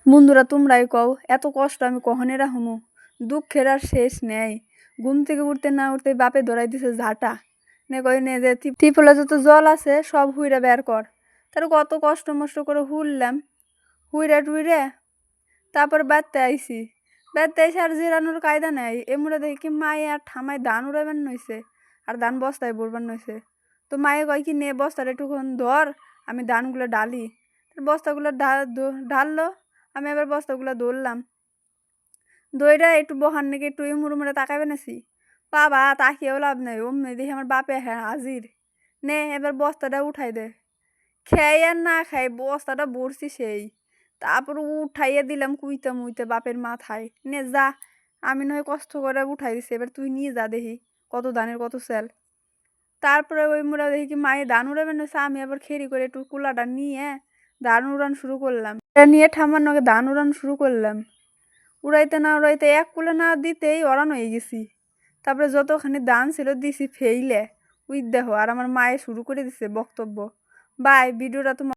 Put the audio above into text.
বন্ধুরা তোমরাই কও এত কষ্ট আমি কখনই রাখমু। দুঃখের আর শেষ নেই। ঘুম থেকে উঠতে না উঠতে বাপে ধরাই দিছে ঝাঁটা, নে কই নে যে টিপলে যত জল আছে সব হুইরা বের কর। তার কত কষ্ট মষ্ট করে হুড়লাম, হুইরা টুইরে তারপর বাড়তে আইসি। বাড়তে আইসি আর জিরানোর কায়দা নেই। এমুড়ে দেখি কি মায়ে আর ঠামায় ধান উড়াবেন নইছে আর ধান বস্তায় ভরবার নইছে। তো মায়ে কয় কি নে বস্তাটা একটুক্ষণ ধর, আমি ধানগুলো ডালি। বস্তাগুলো ঢাললো, আমি আবার বস্তাগুলো ধরলাম। দইটা একটু বহার নাকি একটু মুড়ে তাকাবে নাছি। বাবা তাকিয়েও লাভ নেই, অমনি দেখি আমার বাপে হ্যাঁ হাজির। নে এবার বস্তাটা উঠাই দে। খেয়ে আর না খাই বস্তাটা ভরছি সেই। তারপর উঠাইয়া দিলাম কুইতে মুইতে বাপের মাথায়, নে যা। আমি নয় কষ্ট করে উঠাই দিছি, এবার তুই নিয়ে যা দেখি কত ধানের কত সেল। তারপরে ওই মুড়া দেখি কি মায়ে ধান উড়াবেন হয়েছে, আমি আবার খেরি করে একটু কুলাটা নিয়ে ধান উড়ান শুরু করলাম। নিয়ে ঠাম্মার নগে ধান উড়ান শুরু করলাম। উড়াইতে না উড়াইতে এক কুলে না দিতেই অরান হয়ে গেছি। তারপরে যতখানি ধান ছিল দিছি ফেইলে উই দেখো। আর আমার মায়ে শুরু করে দিছে বক্তব্য। বাই ভিডিওটা তোমার